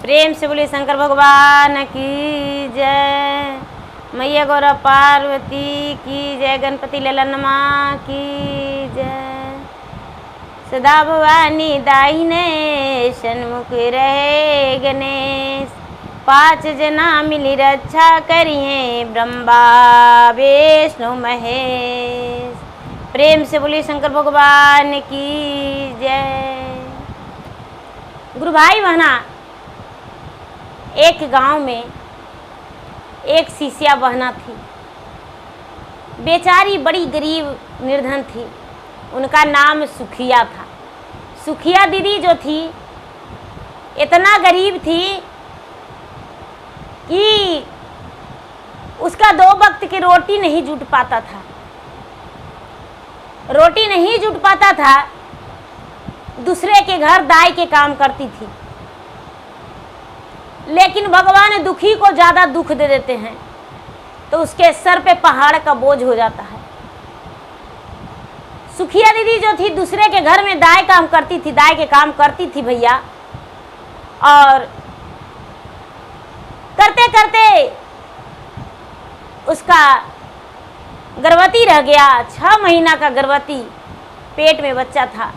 प्रेम से बोले शंकर भगवान की जय। मैया गौरा पार्वती की जय। गणपति ललनमा की जय। सदा भवानी दाहिने सन्मुख रहे गणेश। 5 जना मिली रक्षा करिए ब्रह्मा विष्णु महेश। प्रेम से बोली शंकर भगवान की जय। गुरु भाई बहना, एक गांव में एक शिष्या बहना थी। बेचारी बड़ी गरीब निर्धन थी। उनका नाम सुखिया था। सुखिया दीदी जो थी इतना गरीब थी कि उसका 2 वक्त की रोटी नहीं जुट पाता था। रोटी नहीं जुट पाता था, दूसरे के घर दाई के काम करती थी। लेकिन भगवान दुखी को ज़्यादा दुख दे देते हैं तो उसके सर पे पहाड़ का बोझ हो जाता है। सुखिया दीदी जो थी दूसरे के घर में दाई काम करती थी, दाई के काम करती थी भैया। और करते करते उसका गर्भवती रह गया। 6 महीना का गर्भवती, पेट में बच्चा था,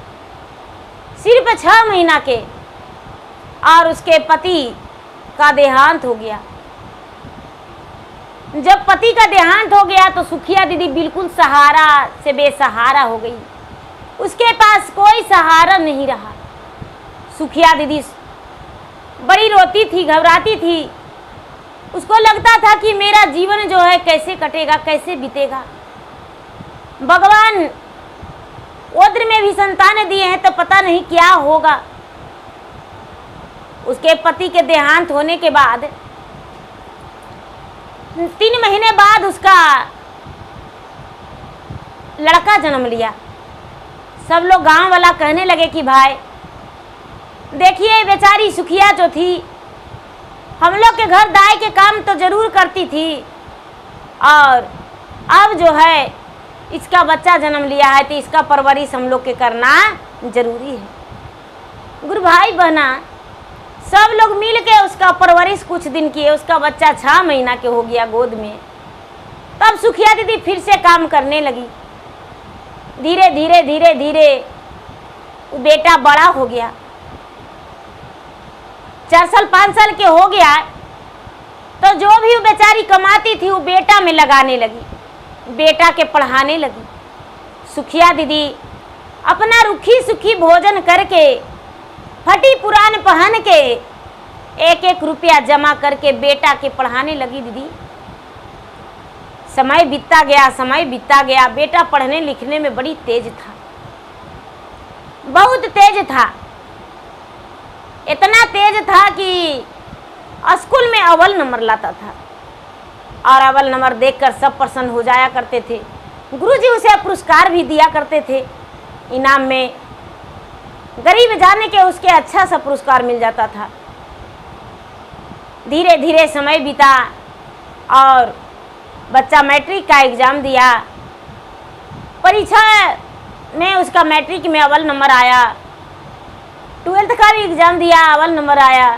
सिर्फ 6 महीना के। और उसके पति का देहांत हो गया। जब पति का देहांत हो गया तो सुखिया दीदी बिल्कुल सहारा से बेसहारा हो गई। उसके पास कोई सहारा नहीं रहा। सुखिया दीदी बड़ी रोती थी, घबराती थी। उसको लगता था कि मेरा जीवन जो है कैसे कटेगा, कैसे बीतेगा। भगवान उद्र में भी संतान दिए हैं तो पता नहीं क्या होगा। उसके पति के देहांत होने के बाद 3 महीने बाद उसका लड़का जन्म लिया। सब लोग गांव वाला कहने लगे कि भाई देखिए बेचारी सुखिया जो थी हम लोग के घर दाई के काम तो जरूर करती थी और अब जो है इसका बच्चा जन्म लिया है तो इसका परवरिश हम लोग के करना जरूरी है। गुरु भाई बहना, सब लोग मिल के उसका परवरिश कुछ दिन किए। उसका बच्चा 6 महीना के हो गया गोद में। तब सुखिया दीदी फिर से काम करने लगी। धीरे धीरे धीरे धीरे वो बेटा बड़ा हो गया। 4 साल 5 साल के हो गया तो जो भी वो बेचारी कमाती थी वो बेटा में लगाने लगी, बेटा के पढ़ाने लगी। सुखिया दीदी अपना रुखी सुखी भोजन करके, फटी पुरान पहन के 1-1 रुपया जमा करके बेटा के पढ़ाने लगी दीदी। समय बीतता गया, समय बीतता गया। बेटा पढ़ने लिखने में बड़ी तेज था, बहुत तेज था। इतना तेज था कि स्कूल में अव्वल नंबर लाता था और अव्वल नंबर देखकर सब प्रसन्न हो जाया करते थे। गुरुजी उसे पुरस्कार भी दिया करते थे इनाम में। गरीब जाने के उसके अच्छा सा पुरस्कार मिल जाता था। धीरे धीरे समय बीता और बच्चा मैट्रिक का एग्ज़ाम दिया। परीक्षा में उसका मैट्रिक में अव्वल नंबर आया। 12th का भी एग्ज़ाम दिया, अव्वल नंबर आया।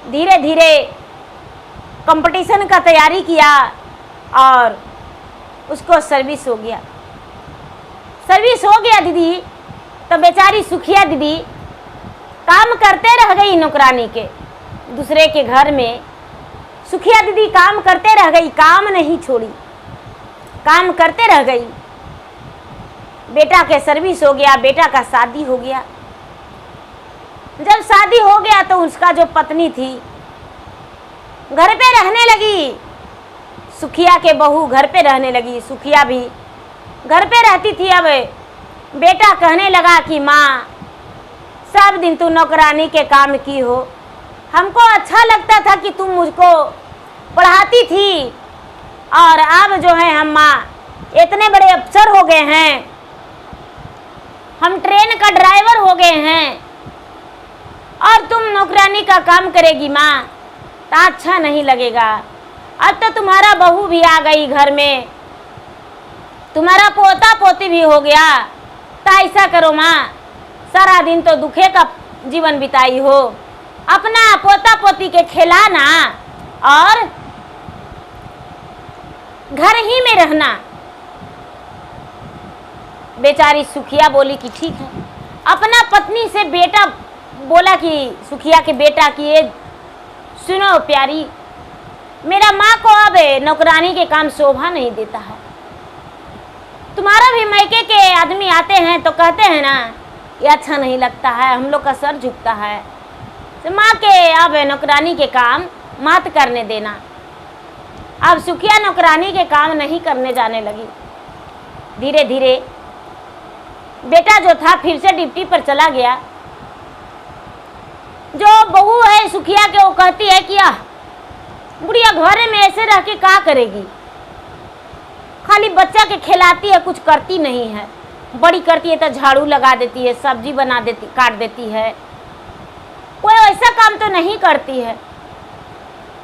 धीरे धीरे कंपटीशन का तैयारी किया और उसको सर्विस हो गया। सर्विस हो गया दीदी तो बेचारी सुखिया दीदी काम करते रह गई नौकरानी के। दूसरे के घर में सुखिया दीदी काम करते रह गई, काम नहीं छोड़ी, काम करते रह गई। बेटा के सर्विस हो गया, बेटा का शादी हो गया। जब शादी हो गया तो उसका जो पत्नी थी घर पे रहने लगी। सुखिया के बहू घर पे रहने लगी, सुखिया भी घर पे रहती थी। अब बेटा कहने लगा कि माँ सब दिन तू नौकरानी के काम की हो, हमको अच्छा लगता था कि तुम मुझको पढ़ाती थी और अब जो है हम माँ इतने बड़े अफसर हो गए हैं, हम ट्रेन का ड्राइवर हो गए हैं और तुम नौकरानी का काम करेगी माँ तो अच्छा नहीं लगेगा। अब तो तुम्हारा बहू भी आ गई घर में, तुम्हारा पोता पोती भी हो गया, तो ऐसा करो माँ सारा दिन तो दुखे का जीवन बिताई हो, अपना पोता पोती के खिलाना और घर ही में रहना। बेचारी सुखिया बोली कि ठीक है। अपना पत्नी से बेटा बोला कि सुखिया के बेटा कि ये सुनो प्यारी, मेरा माँ को अब नौकरानी के काम शोभा नहीं देता है। तुम्हारा भी मायके के आदमी आते हैं तो कहते हैं ना ये अच्छा नहीं लगता है, हम लोग का सर झुकता है। तो माँ के अब नौकरानी के काम मत करने देना। अब सुखिया नौकरानी के काम नहीं करने जाने लगी। धीरे धीरे बेटा जो था फिर से ड्यूटी पर चला गया। जो बहू है सुखिया के, वो कहती है कि बुढ़िया घर में ऐसे रह के क्या करेगी, खाली बच्चा के खिलाती है, कुछ करती नहीं है। बड़ी करती है तो झाड़ू लगा देती है, सब्जी बना देती, काट देती है, कोई ऐसा काम तो नहीं करती है।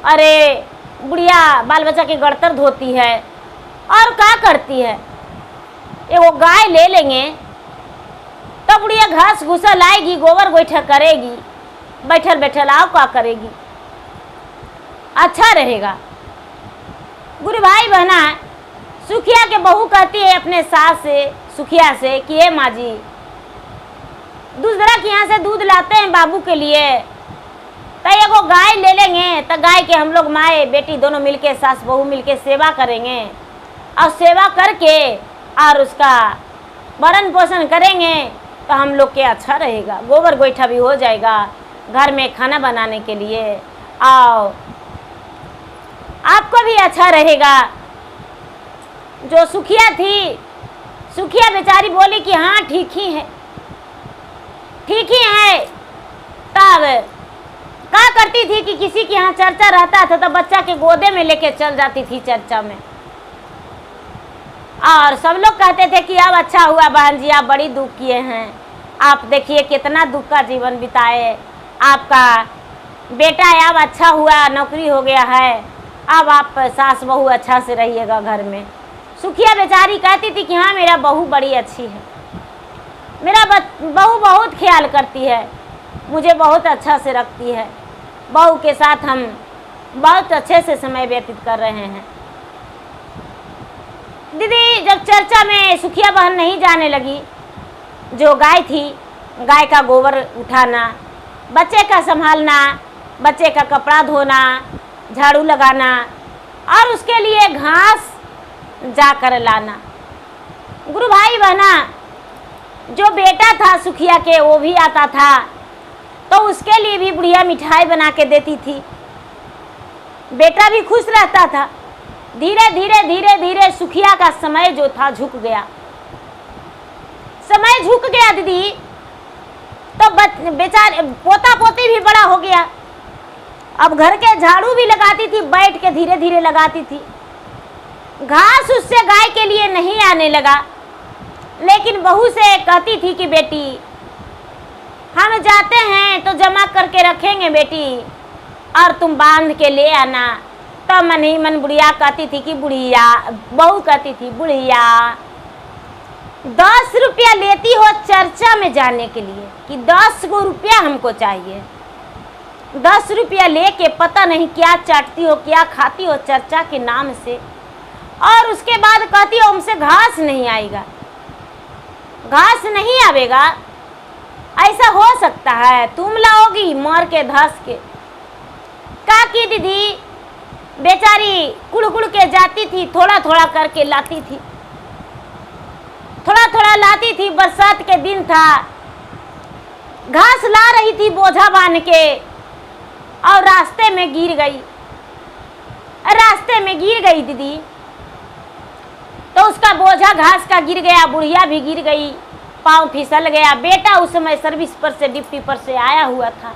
अरे बुढ़िया बाल बच्चा के गड़तर धोती है और क्या करती है। ये वो गाय ले लेंगे तो बुढ़िया घास भूसा लाएगी, गोबर गोईठा करेगी, बैठल बैठल आओ क्या करेगी, अच्छा रहेगा। गुरु भाई बहना, सुखिया के बहू कहती है अपने सास से, सुखिया से कि ये माँ जी दूसरा के यहाँ से दूध लाते हैं बाबू के लिए, तो एगो गाय ले लेंगे तो गाय के हम लोग माए बेटी दोनों मिलके, सास बहू मिलके सेवा करेंगे और सेवा करके और उसका भरण पोषण करेंगे तो हम लोग के अच्छा रहेगा। गोबर गोईठा भी हो जाएगा घर में खाना बनाने के लिए, आओ आपको भी अच्छा रहेगा। जो सुखिया थी, सुखिया बेचारी बोली कि हाँ ठीक ही है, ठीक ही है। तब क्या करती थी कि किसी के यहाँ चर्चा रहता था तो बच्चा के गोदे में लेके चल जाती थी चर्चा में, और सब लोग कहते थे कि अब अच्छा हुआ बहन जी, आप बड़ी दुख किए हैं, आप देखिए कितना दुख का जीवन बिताए, आपका बेटा है अब अच्छा हुआ, नौकरी हो गया है, अब आप सास बहू अच्छा से रहिएगा घर में। सुखिया बेचारी कहती थी कि हाँ मेरा बहू बड़ी अच्छी है, मेरा बहू बहुत ख्याल करती है, मुझे बहुत अच्छा से रखती है, बहू के साथ हम बहुत अच्छे से समय व्यतीत कर रहे हैं। दीदी जब चर्चा में सुखिया बहन नहीं जाने लगी, जो गाय थी, गाय का गोबर उठाना, बच्चे का संभालना, बच्चे का कपड़ा धोना, झाड़ू लगाना और उसके लिए घास जाकर लाना। गुरु भाई बहना, जो बेटा था सुखिया के वो भी आता था तो उसके लिए भी बुढ़िया मिठाई बना के देती थी, बेटा भी खुश रहता था। धीरे धीरे धीरे धीरे सुखिया का समय जो था झुक गया, समय झुक गया दीदी। तो बेचारे पोता पोती भी बड़ा हो गया, अब घर के झाड़ू भी लगाती थी, बैठ के धीरे धीरे लगाती थी। घास उससे गाय के लिए नहीं आने लगा, लेकिन बहू से कहती थी कि बेटी हम जाते हैं तो जमा करके रखेंगे बेटी, और तुम बांध के ले आना। तो मन ही मन बुढ़िया कहती थी कि बुढ़िया, बहू कहती थी बुढ़िया 10 रुपया लेती हो चर्चा में जाने के लिए कि 10 गो रुपया हमको चाहिए, 10 रुपया लेके पता नहीं क्या चाटती हो, क्या खाती हो चर्चा के नाम से। और उसके बाद कहती हो हमसे घास नहीं आएगा, घास नहीं आवेगा, ऐसा हो सकता है, तुम लाओगी मार के धस के। का की दीदी बेचारी कुड़ कुड़ के जाती थी, थोड़ा थोड़ा करके लाती थी, थोड़ा थोड़ा लाती थी। बरसात के दिन था, घास ला रही थी बोझा बांध के और रास्ते में गिर गई, रास्ते में गिर गई दीदी। तो उसका बोझा घास का गिर गया, बुढ़िया भी गिर गई, पाँव फिसल गया। बेटा उस समय सर्विस पर से ड्यूटी पर से आया हुआ था।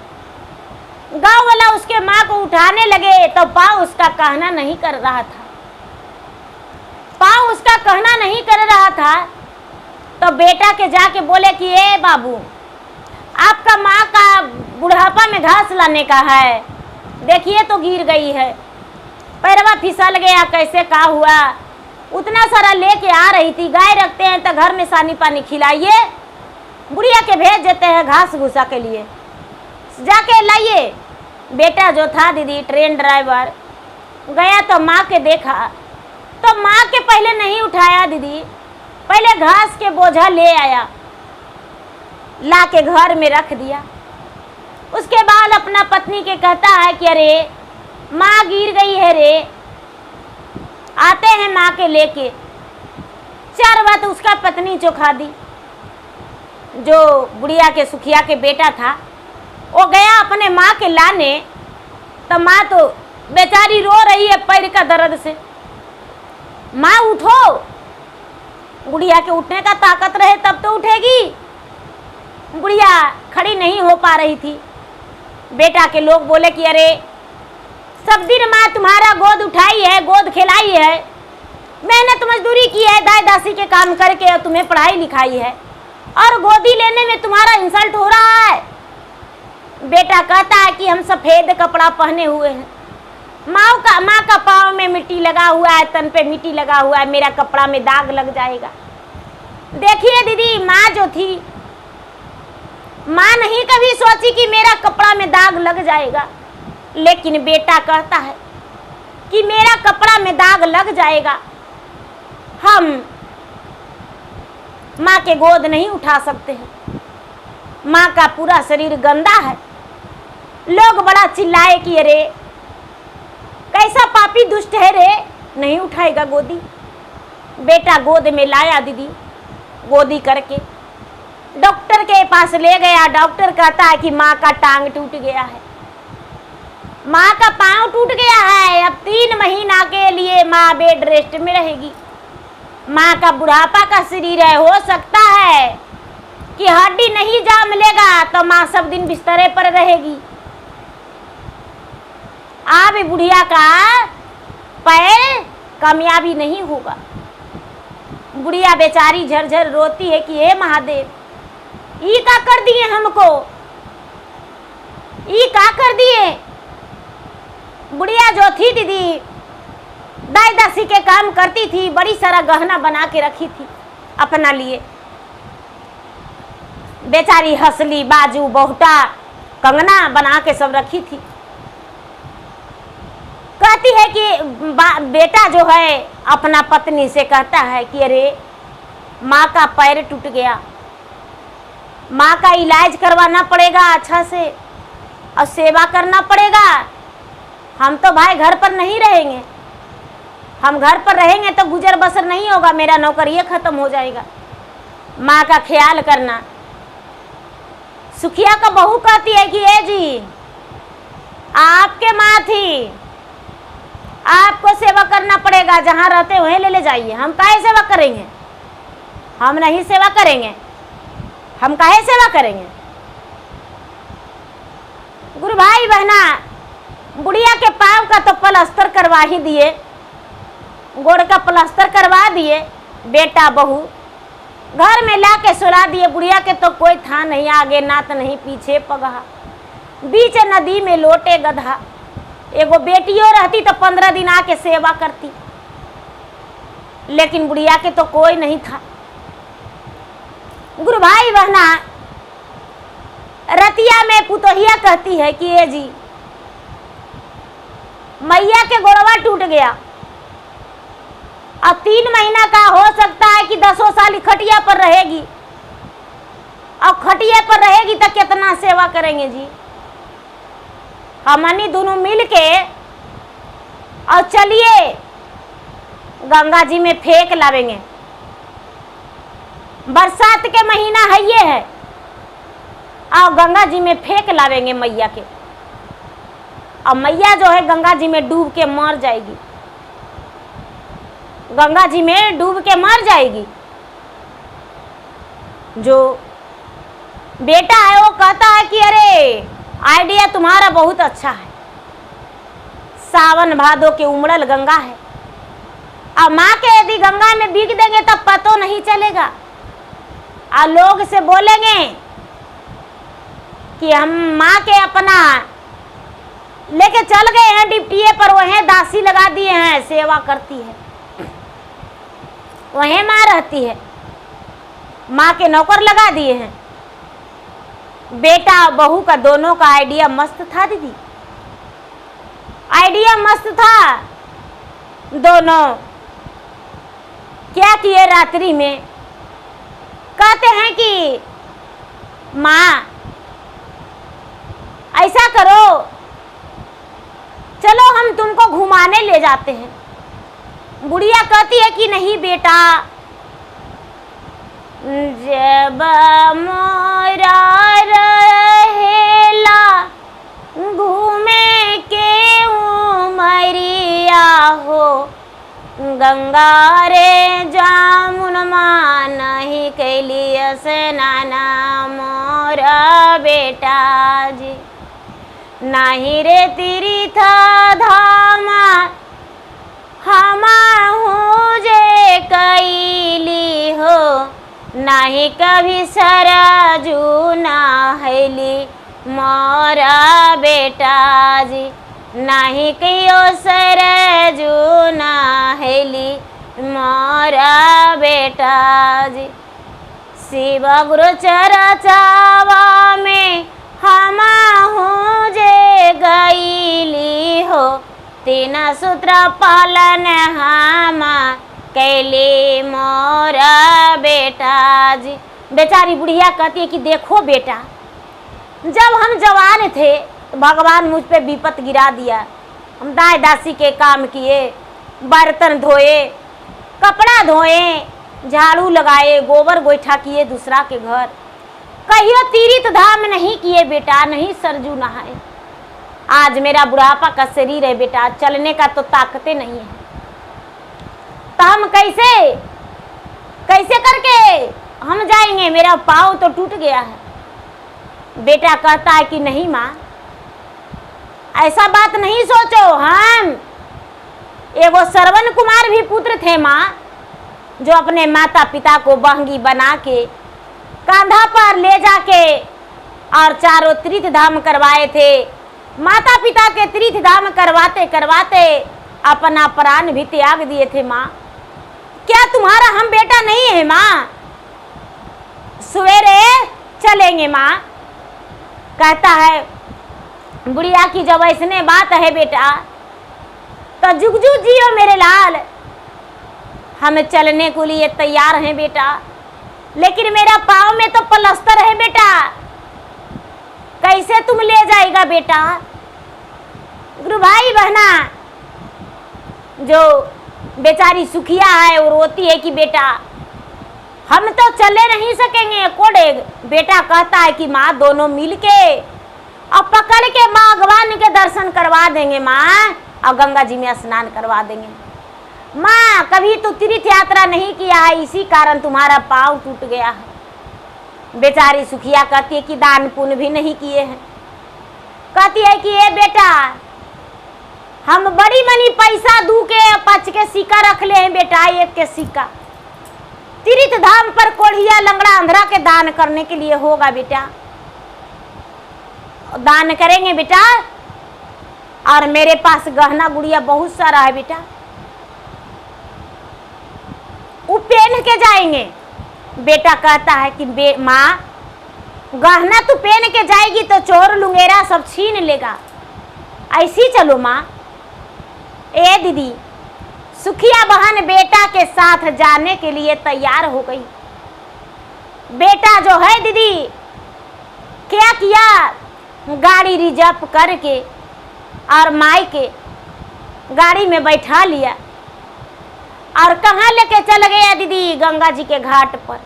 गांव वाला उसके माँ को उठाने लगे तो पाँव उसका कहना नहीं कर रहा था, पाँव उसका कहना नहीं कर रहा था। तो बेटा के जाके बोले कि ए बाबू, आपका माँ का बुढ़ापा में घास लाने का है, देखिए तो गिर गई है, पैरवा फिसल गया, कैसे का हुआ। उतना सारा लेके आ रही थी, गाय रखते हैं तो घर में सानी पानी खिलाइए, बुढ़िया के भेज देते हैं घास भूसा के लिए, जाके लाइए। बेटा जो था दीदी ट्रेन ड्राइवर गया तो माँ के देखा तो माँ के पहले नहीं उठाया दीदी, पहले घास के बोझा ले आया, ला के घर में रख दिया। उसके बाद अपना पत्नी के कहता है कि अरे माँ गिर गई है रे, आते हैं माँ के लेके। 4 बात उसका पत्नी चौखा दी। जो बुढ़िया के सुखिया के बेटा था वो गया अपने माँ के लाने, तो माँ तो बेचारी रो रही है पैर का दर्द से। माँ उठो, बुढ़िया के उठने का ताकत रहे तब तो उठेगी। बुढ़िया खड़ी नहीं हो पा रही थी। बेटा के लोग बोले कि अरे सब दिन माँ तुम्हारा गोद उठाई है, गोद खिलाई है, मेहनत मजदूरी की है, दाई दासी के काम करके और तुम्हें पढ़ाई लिखाई है, और गोदी लेने में तुम्हारा इंसल्ट हो रहा है। बेटा कहता है कि हम सफ़ेद कपड़ा पहने हुए हैं, माँ का पाँव में मिट्टी लगा हुआ है, तन पे मिट्टी लगा हुआ है, मेरा कपड़ा में दाग लग जाएगा। देखिए दीदी, माँ जो थी, माँ नहीं कभी सोची कि मेरा कपड़ा में दाग लग जाएगा, लेकिन बेटा कहता है कि मेरा कपड़ा में दाग लग जाएगा, हम माँ के गोद नहीं उठा सकते हैं, माँ का पूरा शरीर गंदा है। लोग बड़ा चिल्लाए कि अरे कैसा पापी दुष्ट है रे, नहीं उठाएगा गोदी। बेटा गोद में लाया दीदी, गोदी करके डॉक्टर के पास ले गया। डॉक्टर कहता है कि माँ का टांग टूट गया है, माँ का पाँव टूट गया है, अब 3 महीना के लिए माँ बेड रेस्ट में रहेगी। माँ का बुढ़ापा का शरीर है, हो सकता है कि हड्डी नहीं जाम लेगा तो माँ सब दिन बिस्तरे पर रहेगी। अब बुढ़िया का पैर कामयाबी नहीं होगा। बुढ़िया बेचारी झरझर रोती है कि हे महादेव, ई का कर दिए हमको, ई का कर दिए। बुढ़िया जो थी दीदी, दाई दासी के काम करती थी, बड़ी सारा गहना बना के रखी थी अपना लिए। बेचारी हंसली, बाजू, बहुटा, कंगना बना के सब रखी थी। कहती है कि बेटा जो है अपना पत्नी से कहता है कि अरे माँ का पैर टूट गया, माँ का इलाज करवाना पड़ेगा अच्छा से और सेवा करना पड़ेगा। हम तो भाई घर पर नहीं रहेंगे, हम घर पर रहेंगे तो गुजर बसर नहीं होगा, मेरा नौकरी खत्म हो जाएगा, माँ का ख्याल करना। सुखिया का बहू कहती है कि ए जी, आपके माँ थी, आपको सेवा करना पड़ेगा, जहाँ रहते वहीं ले जाइए, हम काहे सेवा करेंगे, हम नहीं सेवा करेंगे, हम काहे सेवा करेंगे। गुरु भाई बहना, बुढ़िया के पाँव का तो प्लास्टर करवा ही दिए, गोड़ का प्लास्टर करवा दिए। बेटा बहू घर में ला के सुला दिए। बुढ़िया के तो कोई था नहीं, आगे नात नहीं पीछे पगहा, बीच नदी में लोटे गधा। एगो बेटियों रहती तो 15 दिन आके सेवा करती, लेकिन बुढ़िया के तो कोई नहीं था। गुरु भाई बहना, रतिया में पुतोहिया कहती है कि ए जी, मैया के गोड़वा टूट गया, अब 3 महीना का हो सकता है कि 10 साल खटिया पर रहेगी, और खटिया पर रहेगी तो कितना सेवा करेंगे जी। हमनी दोनों मिल के और चलिए गंगा जी में फेंक लावेंगे, बरसात के महीना है ये है, और गंगा जी में फेंक लावेंगे मैया के, और मैया जो है गंगा जी में डूब के मर जाएगी, गंगा जी में डूब के मर जाएगी। जो बेटा है वो कहता है कि अरे आइडिया तुम्हारा बहुत अच्छा है, सावन भादो के उमड़ल गंगा है, और माँ के यदि गंगा में भीग देंगे तब पतो नहीं चलेगा, और लोग से बोलेंगे कि हम माँ के अपना लेके चल गए हैं डिप्टिये पर, वहीं दासी लगा दिए हैं, सेवा करती है, वहीं माँ रहती है, माँ के नौकर लगा दिए हैं। बेटा बहू का दोनों का आइडिया मस्त था दीदी, आइडिया मस्त था। दोनों क्या किए रात्रि में, कहते हैं कि माँ ऐसा करो, चलो हम तुमको घुमाने ले जाते हैं। बुढ़िया कहती है कि नहीं बेटा, जब मोरा रहेला घूमे के उमरिया हो, गंगा रे जामुनमा नहीं कैली स्नाना मोरा बेटा जी, नहीं रे तीर्थ धामा हमाहू जे कैली हो, नहीं कभी सरजू नहैली मोरा बेटा जी, नहीं कहियो सरजू नहैली मोरा बेटा जी। शिव गुरु चरचावा में हमाहू जे गईली हो, तीन सूत्र पालन हम कैली मोरा बेटा जी। बेचारी बुढ़िया कहती है कि देखो बेटा, जब हम जवान थे तो भगवान मुझ पे विपत गिरा दिया। हम दाई दासी के काम किए, बर्तन धोए, कपड़ा धोए, झाड़ू लगाए, गोबर गोईठा किए दूसरा के घर, कहियो तीर्थ धाम नहीं किए बेटा, नहीं सरजू नहाए। आज मेरा बुढ़ापा का शरीर है बेटा, चलने का तो ताकतें नहीं है, तो हम कैसे कैसे करके हम जाएंगे, मेरा पाँव तो टूट गया है। बेटा कहता है कि नहीं माँ, ऐसा बात नहीं सोचो, हम एगो श्रवण कुमार भी पुत्र थे माँ, जो अपने माता पिता को बहंगी बना के कांधा पर ले जाके और चारों तीर्थ धाम करवाए थे। माता पिता के तीर्थ धाम करवाते करवाते अपना प्राण भी त्याग दिए थे माँ। क्या तुम्हारा हम बेटा नहीं है माँ? सवेरे चलेंगे माँ। कहता है बुढ़िया की जब ऐसने बात है बेटा, तो जुग जुग जियो मेरे लाल, हम चलने के लिए तैयार हैं बेटा, लेकिन मेरा पाँव में तो प्लास्टर है बेटा, कैसे तुम ले जाएगा बेटा? गुरु भाई बहना जो बेचारी सुखिया है वो रोती है कि बेटा हम तो चले नहीं सकेंगे कोड़े। बेटा कहता है कि माँ दोनों मिलके और पकड़ के माँ भगवान के दर्शन करवा देंगे माँ, और गंगा जी में स्नान करवा देंगे। माँ कभी तो तीर्थ यात्रा नहीं किया है, इसी कारण तुम्हारा पाँव टूट गया है। बेचारी सुखिया कहती है कि दान पुण्य भी नहीं किए हैं। कहती है कि ये बेटा हम बड़ी मनी पैसा दू के 5 के सिक्का रख ले हैं बेटा, 1 के सिक्का तीर्थ धाम पर कोढ़िया लंगड़ा अंधरा के दान करने के लिए होगा बेटा, दान करेंगे बेटा। और मेरे पास गहना गुड़िया बहुत सारा है बेटा, वो पहन के जाएंगे। बेटा कहता है कि माँ गहना तू पहन के जाएगी तो चोर लुंगेरा सब छीन लेगा, ऐसी चलो माँ। ए दीदी, सुखिया बहन बेटा के साथ जाने के लिए तैयार हो गई। बेटा जो है दीदी क्या किया, गाड़ी रिजर्व करके और माई के गाड़ी में बैठा लिया और कहाँ लेके चल गया दीदी? गंगा जी के घाट पर।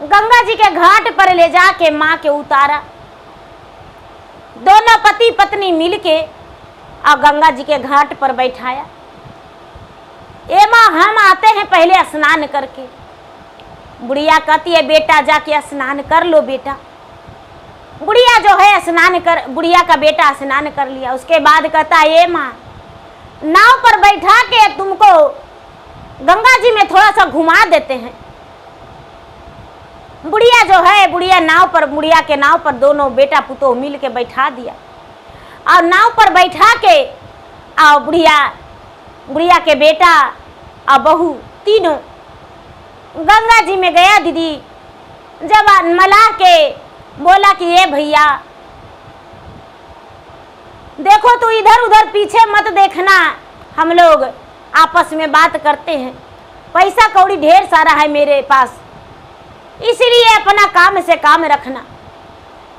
गंगा जी के घाट पर ले जाके माँ के उतारा। दोनों पति पत्नी मिलके और गंगा जी के घाट पर बैठाया। ए माँ हम आते हैं पहले स्नान करके। बुढ़िया कहती है बेटा जाके स्नान कर लो बेटा। बुढ़िया जो है स्नान कर, बुढ़िया का बेटा स्नान कर लिया। उसके बाद कहता है ए माँ नाव पर बैठा के तुमको गंगा जी में थोड़ा सा घुमा देते हैं। बुढ़िया जो है बुढ़िया के नाव पर दोनों बेटा पुतोह मिल के बैठा दिया और नाव पर बैठा के और बुढ़िया के बेटा और बहू तीनों गंगा जी में गया दीदी। जब मलाह के बोला कि ये भैया देखो, तू इधर उधर पीछे मत देखना, हम लोग आपस में बात करते हैं, पैसा कौड़ी ढेर सारा है मेरे पास, इसलिए अपना काम से काम रखना।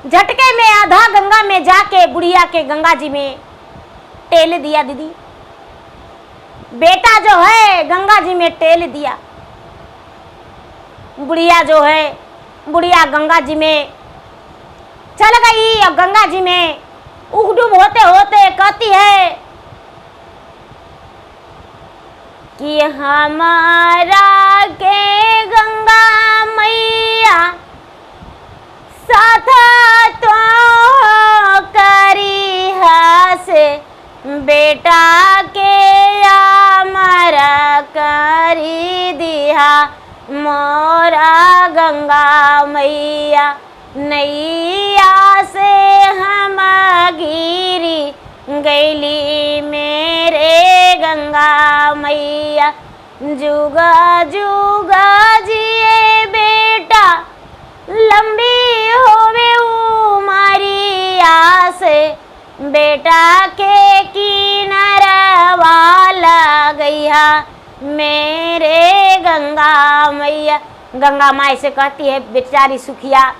झटके में आधा गंगा में जाके बुढ़िया के गंगा जी में टेल दिया। दीदी बेटा जो है गंगा जी में टेल दिया। बुढ़िया जो है, बुढ़िया गंगा जी में चल गई और गंगा जी में उगडूब होते होते कहती है कि हमारा के गंगा मैया साथ तो करी हसे, बेटा के अमर करी दिया मोरा गंगा मैया, नैया से हम गिरी गैली मेरे गंगा मैया। जुगा जुगा जिए बेटा, लंबी होवे उमरिया से, बेटा के किनारवा लगैया मेरे गंगा मैया। गंगा माई से कहती है बेचारी सुखिया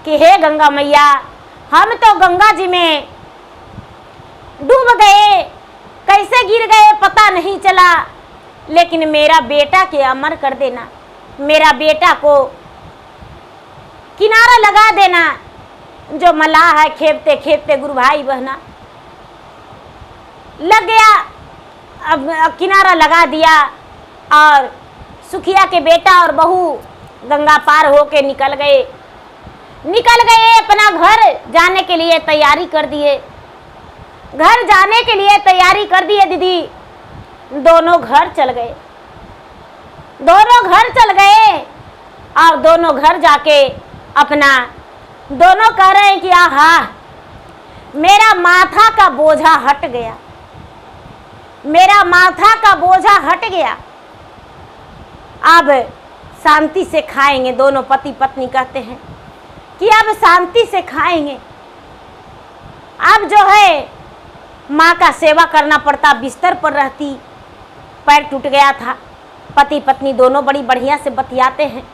कि हे गंगा मैया, हम तो गंगा जी में डूब गए, कैसे गिर गए पता नहीं चला, लेकिन मेरा बेटा के अमर कर देना, मेरा बेटा को किनारा लगा देना। जो मलाह है खेपते खेपते गुरु भाई बहना लग गया, अब किनारा लगा दिया और सुखिया के बेटा और बहू गंगा पार होके निकल गए अपना घर जाने के लिए तैयारी कर दिए। घर जाने के लिए तैयारी कर दिए दीदी। दोनों घर चल गए, दोनों घर चल गए और दोनों घर जाके अपना दोनों कह रहे हैं कि आहा मेरा माथा का बोझा हट गया, मेरा माथा का बोझा हट गया, अब शांति से खाएंगे। दोनों पति पत्नी कहते हैं कि अब शांति से खाएंगे। अब जो है माँ का सेवा करना पड़ता, बिस्तर पर रहती, पैर टूट गया था। पति पत्नी दोनों बड़ी बढ़िया से बतियाते हैं।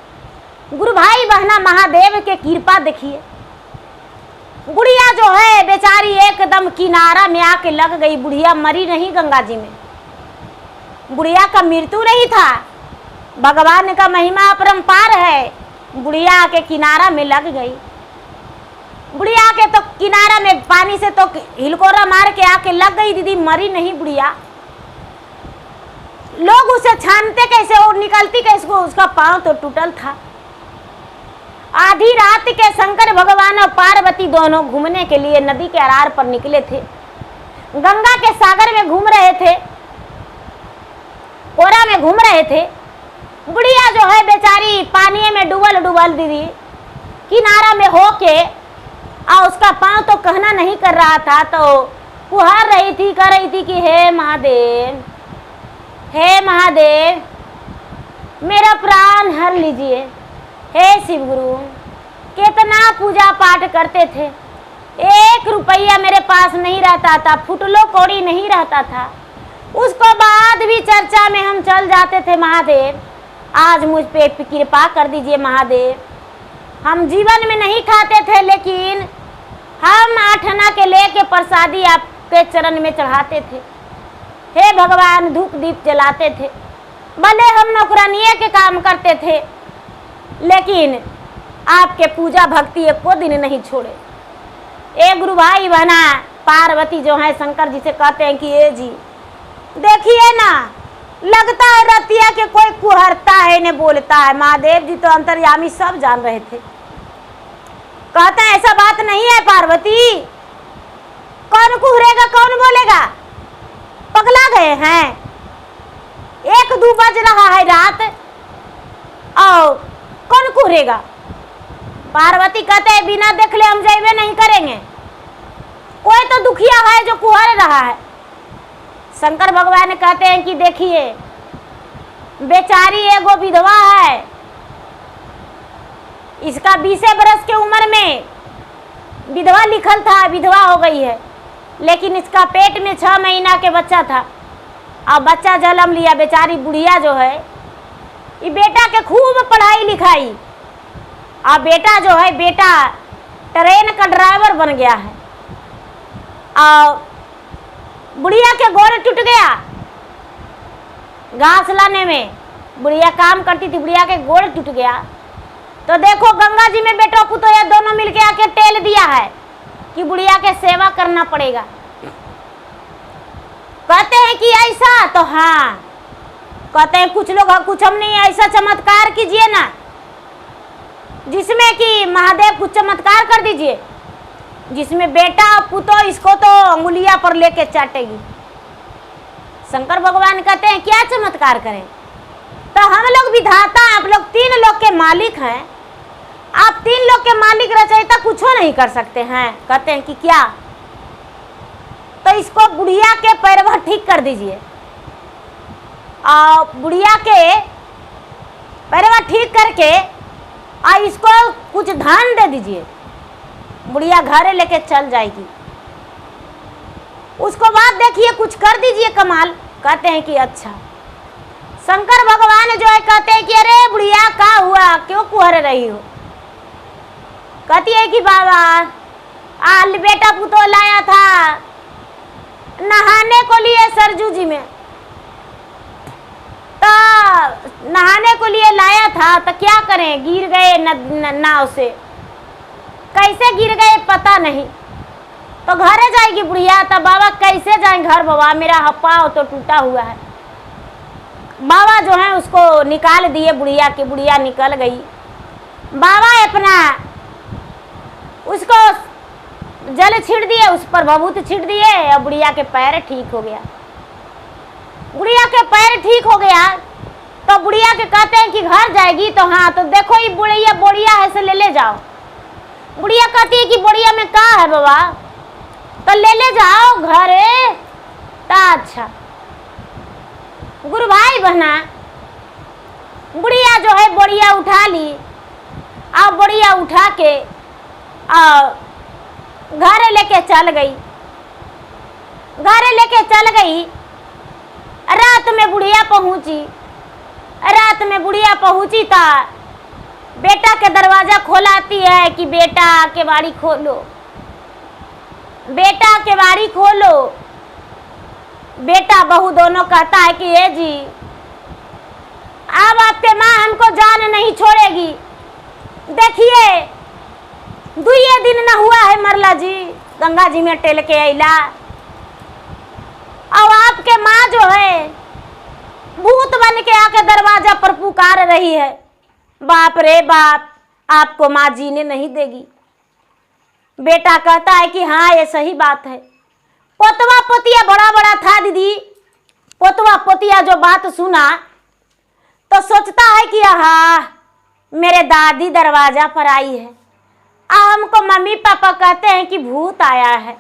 गुरु भाई बहना महादेव के कृपा देखिए, बुढ़िया जो है बेचारी एकदम किनारा में आके लग गई। बुढ़िया मरी नहीं गंगा जी में, बुढ़िया का मृत्यु नहीं था, भगवान का महिमा अपरंपार है। बुढ़िया के किनारा में लग गई। बुढ़िया के तो किनारा में पानी से तो हिलकोरा मार के आके लग गई दीदी, मरी नहीं बुढ़िया। लोग उसे छानते कैसे और निकलती कैसे, उसका पांव तो टूटल था। आधी रात के शंकर भगवान और पार्वती दोनों घूमने के लिए नदी के अरार पर निकले थे, गंगा के सागर में घूम रहे थे, ओरा में घूम रहे थे। बुढ़िया जो है बेचारी पानी में डुबल डुबल दीदी किनारा में होके, और उसका पांव तो कहना नहीं कर रहा था, तो पुहार रही थी, कह रही थी कि हे महादेव, हे महादेव मेरा प्राण हर लीजिए, हे शिव गुरु। कितना पूजा पाठ करते थे, 1 रुपया मेरे पास नहीं रहता था, फुटलो कौड़ी नहीं रहता था, उसको बाद भी चर्चा में हम चल जाते थे। महादेव आज मुझ पे कृपा कर दीजिए महादेव। हम जीवन में नहीं खाते थे, लेकिन हम 8 आना के लेके प्रसादी आपके चरण में चढ़ाते थे। हे भगवान धूप दीप जलाते थे, भले हम नौकरानिये के काम करते थे, लेकिन आपके पूजा भक्ति एको दिन नहीं छोड़े। ए गुरु भाई बहना पार्वती जो है शंकर जी से कहते हैं कि ये जी देखिए ना, लगता है रतिया के कोई कुहरता है ने बोलता है। महादेव जी तो अंतर्यामी सब जान रहे थे। कहते हैं ऐसा बात नहीं है पार्वती, कौन कुहरेगा कौन बोलेगा, पगला गए हैं, 1-2 बज रहा है रात और कौन कुहरेगा। पार्वती कहते हैं बिना देख ले हम जाइबे नहीं करेंगे, कोई तो दुखिया है जो कुहर रहा है। शंकर भगवान कहते हैं कि देखिए बेचारी एगो विधवा है, इसका 20 बरस के उम्र में विधवा लिखल था, विधवा हो गई है, लेकिन इसका पेट में 6 महीना के बच्चा था। अब बच्चा जन्म लिया, बेचारी बुढ़िया जो है, ये बेटा के खूब पढ़ाई लिखाई। अब बेटा जो है, बेटा ट्रेन का ड्राइवर बन गया है। और बुढ़िया के गोड़ टूट गया घास लाने में, बुढ़िया काम करती थी, बुढ़िया के गोड़ टूट गया। तो देखो गंगा जी में बेटा पुतोया दोनों मिलके आके टेल दिया है कि बुढ़िया के सेवा करना पड़ेगा। कहते हैं कि ऐसा, तो हाँ कहते हैं कुछ लोग, कुछ हम नहीं, ऐसा चमत्कार कीजिए ना जिसमें कि महादेव कुछ चमत्कार कर दीजिए, जिसमें बेटा पुतो इसको तो अंगुलिया पर लेके चाटेगी। शंकर भगवान कहते हैं क्या चमत्कार करें? तो हम लोग विधाता, आप लोग 3 लोग के मालिक हैं, आप 3 लोग के मालिक रचयिता कुछ नहीं कर सकते हैं? कहते हैं कि क्या? तो इसको बुढ़िया के पैरवा ठीक कर दीजिए, और बुढ़िया के पैरवा ठीक करके और इसको कुछ धन दे दीजिए, बुढ़िया घरे लेके चल जाएगी। उसको बाद देखिए कुछ कर दीजिए कमाल। कहते हैं कि अच्छा। शंकर भगवान जो है कहते हैं कि अरे बुढ़िया क्या हुआ, क्यों कुहर रही हो? कहती है कि बाबा आल बेटा पुतो लाया था नहाने को लिए सरजू जी में, तो नहाने को लिए लाया था, तो क्या करें, गिर गए नाव से। कैसे गिर गए पता नहीं, तो घरे जाएगी बुढ़िया। तो बाबा कैसे जाए घर, बाबा मेरा पाँव तो टूटा हुआ है। बाबा जो है उसको निकाल दिए बुढ़िया की, बुढ़िया निकल गई। बाबा अपना उसको जल छिड़ दिए, उस पर भभूत छिड़ दिए, और बुढ़िया के पैर ठीक हो गया। बुढ़िया के पैर ठीक हो गया तो बुढ़िया के कहते हैं कि घर जाएगी, तो हाँ, तो देखो ये बुढ़िया बोरिया है से ले जाओ। बुढ़िया कहती है कि बोरिया में क्या है बाबा? तो ले जाओ घरे। तो अच्छा गुरु भाई बहना, बुढ़िया जो है बोरिया उठा ली, और बोरिया उठा के घरे लेके चल गई। घरे लेके चल गई। रात में बुढ़िया पहुंची। रात में बुढ़िया पहुंची तो बेटा के दरवाजा खोलाती है कि बेटा केवाड़ी खोलो, बेटा केवाड़ी खोलो। बेटा बहू दोनों कहता है कि ये जी अब आपके माँ हमको जान नहीं छोड़ेगी। देखिए 2 दिन न हुआ है मरला जी, गंगा जी में टेल के अला। अब आपके माँ जो है भूत बन के आके दरवाजा पर पुकार रही है। बाप रे बाप, आपको माँ जीने नहीं देगी। बेटा कहता है कि हाँ ये सही बात है। पोतवा पोतिया बड़ा बड़ा था दीदी। पोतवा पोतिया जो बात सुना तो सोचता है कि हाँ मेरे दादी दरवाजा पर आई है। हमको मम्मी पापा कहते हैं कि भूत आया है।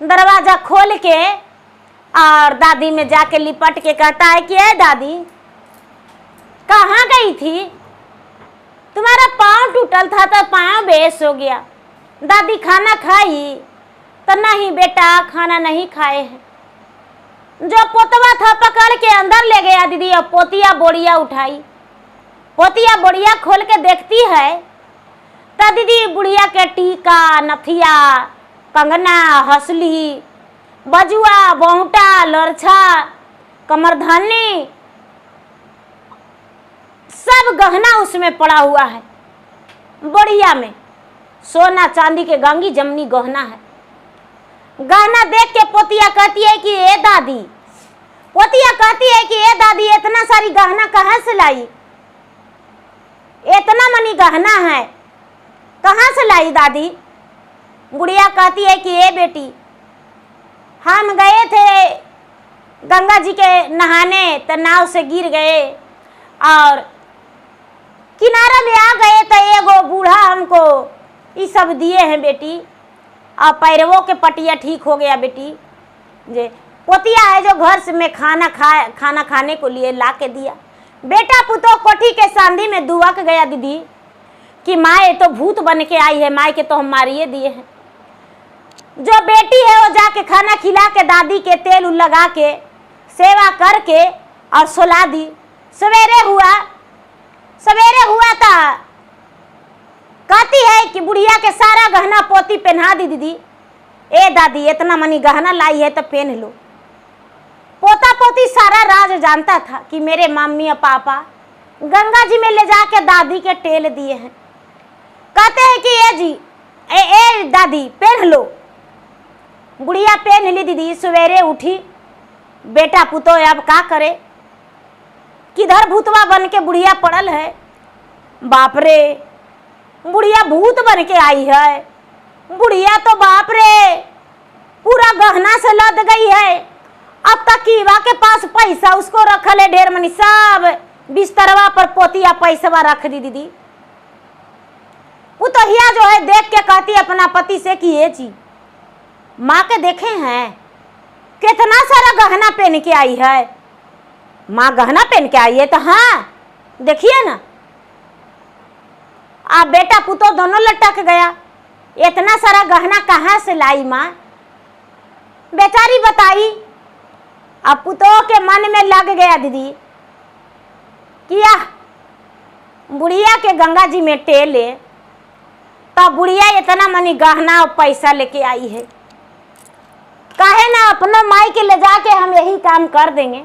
दरवाजा खोल के और दादी में जाके लिपट के कहता है कि दादी कहाँ गई थी? तुम्हारा पाँव टूटल था तो पाँव बेस हो गया। दादी खाना खाई? तो नहीं बेटा खाना नहीं खाए हैं। जो पोतवा था पकड़ के अंदर ले गया दीदी, और पोतिया बोरिया उठाई। पोतिया बोरिया खोल के देखती है तो दीदी बुढ़िया के टीका, नथिया, कंगना, हंसली, बजुआ, बहुटा, लरछा, कमरधनी, सब गहना उसमें पड़ा हुआ है। बढ़िया में सोना चांदी के गंगी जमनी गहना है। गहना देख के पोतिया कहती है कि ए दादी, पोतिया कहती है कि ए दादी इतना सारी गहना कहाँ से लाई? इतना मनी गहना है कहाँ से लाई दादी? बुढ़िया कहती है कि ए बेटी हम गए थे गंगा जी के नहाने, तो नाव से गिर गए और किनारा में आ गए, तो एगो बूढ़ा हमको ये सब दिए हैं बेटी, और पैरवों के पटिया ठीक हो गया बेटी। जे पोतिया है जो घर से में खाना खाने को लिए ला के दिया। बेटा पुतो कोठी के सांधी में दुआ के गया दीदी। कि माए तो भूत बन के आई है, माए के तो हम मारिए दिए हैं। जो बेटी है वो जाके खाना खिला के दादी के तेल लगा के सेवा करके और सुला दी। सवेरे हुआ था, कहती है कि बुढ़िया के सारा गहना पोती पहना दी। दीदी ए दादी इतना मनी गहना लाई है तो पहन लो। पोता पोती सारा राज जानता था कि मेरे मम्मी और पापा गंगा जी में ले जाके दादी के टेल दिए हैं। कहते हैं कि ए जी ए दादी पहन लो। बुढ़िया पहन ली। दीदी सवेरे उठी, बेटा पुतो अब का करे, किधर भूतवा बन के बुढ़िया पड़ल है। बाप रे, बुढ़िया भूत बन के आई है। बुढ़िया तो बाप रे पूरा गहना से लद गई है। अब तक कीवा के पास पैसा उसको रखल है ढेर मनी, सब बिस्तरवा पर पोतिया पैसवा रख दी। दीदी वो तो हिया जो है देख के कहती अपना पति से कि ये जी माँ के देखे हैं कितना सारा गहना पहन के आई है। माँ गहना पहन के आई है तो हाँ देखिए ना, आप बेटा पुतो दोनों लटक गया। इतना सारा गहना कहाँ से लाई माँ? बेचारी बताई। अब पुतो के मन में लग गया दीदी किया बुढ़िया के गंगा जी में टेले, तब बुढ़िया इतना मनी गहना और पैसा लेके आई है। काहे ना अपना माई के ले जाके हम यही काम कर देंगे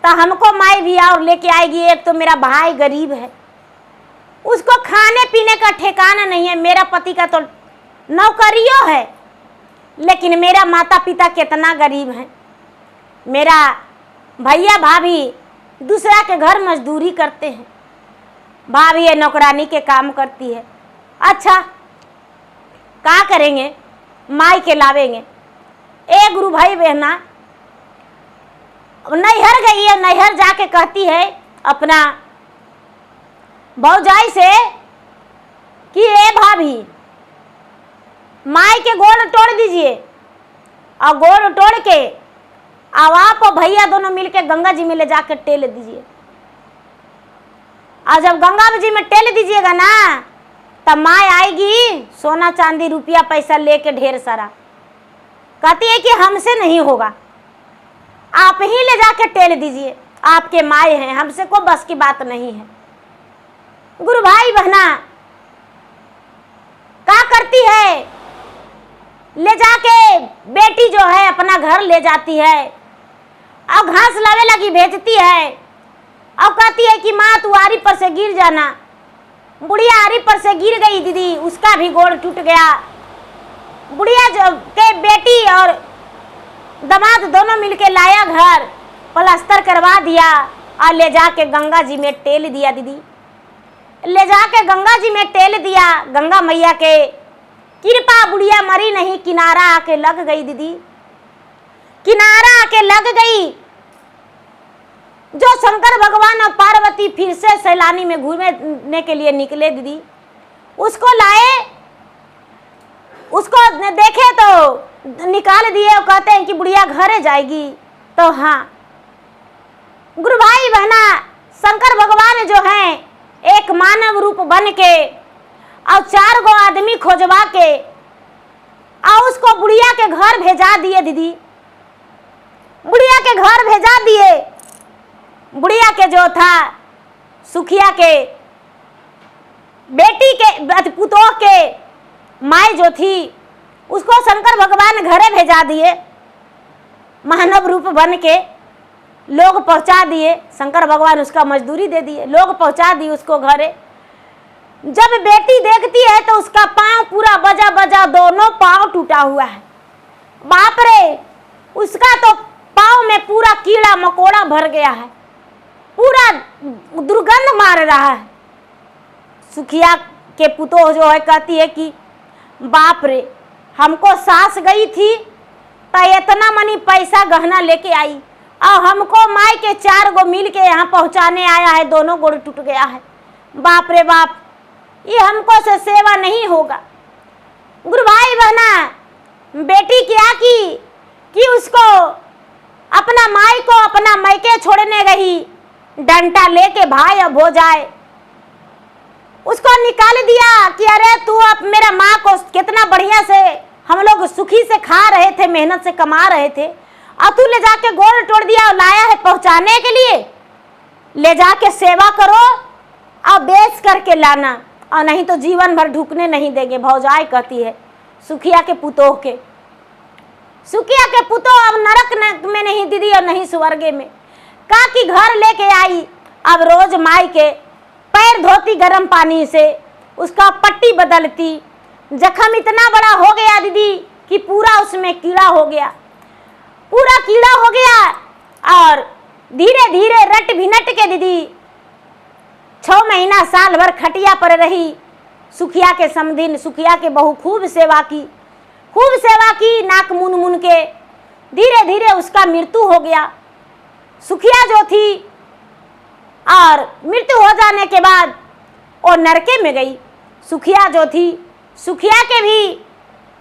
तो हमको माई भी और लेके आएगी। एक तो मेरा भाई गरीब है, उसको खाने पीने का ठिकाना नहीं है। मेरा पति का तो नौकरियों है, लेकिन मेरा माता पिता कितना गरीब है। मेरा भैया भाभी दूसरा के घर मजदूरी करते हैं, भाभी है नौकरानी के काम करती है। अच्छा क्या करेंगे, माई के लावेंगे। एक गुरु भाई बहना नैहर गई है, नैहर जाके कहती है अपना भौजाई से कि ए भाभी माई के गोड़ तोड़ दीजिए, और गोड़ तोड़ के अब आप और भैया दोनों मिलके गंगा जी में ले जाकर टेल दीजिए। और जब गंगा जी में टेल दीजिएगा ना तब माँ आएगी सोना चांदी रुपया पैसा लेके ढेर सारा। कहती है कि हमसे नहीं होगा, आप ही ले जाके टेल दीजिए, आपके माए हैं, हमसे को बस की बात नहीं है। गुरु भाई बहना क्या करती है, ले जाके बेटी जो है अपना घर ले जाती है और घास लावे लगी भेजती है और कहती है कि माँ तू आरी पर से गिर जाना। बुढ़िया आरी पर से गिर गई दीदी, उसका भी गोड़ टूट गया। बुढ़िया जो के बेटी और दामाद दोनों मिलके लाया घर, प्लास्टर करवा दिया और ले जाके गंगा जी में टेल दिया। दीदी ले जाके गंगा जी में टेल दिया। गंगा मैया के कृपा बुढ़िया मरी नहीं, किनारा आके लग गई। दीदी किनारा आके लग गई। जो शंकर भगवान और पार्वती फिर से सैलानी में घूमने के लिए निकले दीदी, उसको लाए, उसको देखे तो निकाल दिए और कहते हैं कि बुढ़िया घरे जाएगी। तो हाँ गुरु भाई बहना शंकर भगवान जो हैं एक मानव रूप बन के और 4 गो आदमी खोजवा के और उसको बुढ़िया के घर भेजा दिए। दीदी बुढ़िया के घर भेजा दिए। बुढ़िया के जो था सुखिया के बेटी के पुतोह के माई जो थी उसको शंकर भगवान घरे भेजा दिए। मानव रूप बन के लोग पहुंचा दिए। शंकर भगवान उसका मजदूरी दे दिए, लोग पहुंचा दिए उसको घरे। जब बेटी देखती है तो उसका पांव पूरा बजा बजा दोनों पांव टूटा हुआ है। बाप रे, उसका तो पांव में पूरा कीड़ा मकोड़ा भर गया है, पूरा दुर्गंध मार रहा है। सुखिया के पुतोह जो है कहती है कि बाप रे, हमको सास गई थी तो इतना मनी पैसा गहना लेके आई और हमको माई के 4 गो मिल के यहाँ पहुँचाने आया है, दोनों गोड़ टूट गया है। बाप रे बाप, ये हमको से सेवा नहीं होगा। गुरु भाई बहना बेटी क्या की कि उसको अपना माई को अपना मैके छोड़ने गई, डंडा लेके भाई अब हो जाए। उसको निकाल दिया कि अरे तू अब मेरा माँ को कितना बढ़िया से हम लोग सुखी से खा रहे थे, मेहनत से कमा रहे थे, और तू ले जाके गोड़ तोड़ दिया और लाया है पहुंचाने के लिए। ले जाके सेवा करो और बेच करके लाना, और नहीं तो जीवन भर ढुकने नहीं देंगे। भौजाई कहती है सुखिया के पुतोह के, सुखिया के पुतोह अब नरक में नहीं दीदी और नहीं स्वर्गे में। का कि घर लेके आई, अब रोज माई के पैर धोती गर्म पानी से, उसका पट्टी बदलती। जख्म इतना बड़ा हो गया दीदी कि पूरा उसमें कीड़ा हो गया, पूरा कीड़ा हो गया। और धीरे धीरे रट भिनट के दीदी 6 महीना साल भर खटिया पर रही। सुखिया के समधिन, सुखिया के बहू खूब सेवा की, खूब सेवा की, नाक मुन मुन के। धीरे धीरे उसका मृत्यु हो गया। सुखिया जो थी, और मृत्यु हो जाने के बाद वो नरके में गई। सुखिया जो थी, सुखिया के भी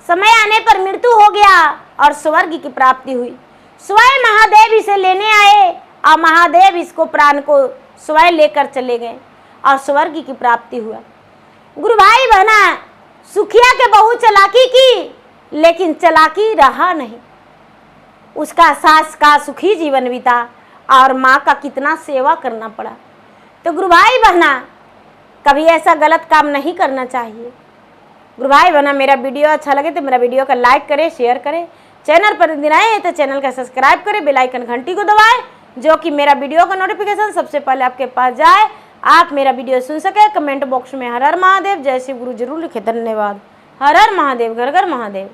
समय आने पर मृत्यु हो गया और स्वर्ग की प्राप्ति हुई। स्वयं महादेव इसे लेने आए और महादेव इसको प्राण को स्वयं लेकर चले गए और स्वर्ग की प्राप्ति हुआ। गुरु भाई बहना, सुखिया के बहू चालाकी की, लेकिन चालाकी रहा नहीं। उसका सास का सुखी जीवन बीता और माँ का कितना सेवा करना पड़ा। तो गुरु भाई बहना, कभी ऐसा गलत काम नहीं करना चाहिए। गुरु भाई बहना, मेरा वीडियो अच्छा लगे तो मेरा वीडियो का लाइक करें, शेयर करें। चैनल पर दिन आए हैं तो चैनल का सब्सक्राइब करें, बेल आइकन घंटी को दबाएं, जो कि मेरा वीडियो का नोटिफिकेशन सबसे पहले आपके पास जाए, आप मेरा वीडियो सुन सके। कमेंट बॉक्स में हर हर महादेव, जय श्री गुरु जरूर लिखे। धन्यवाद। हर हर महादेव, घर घर महादेव।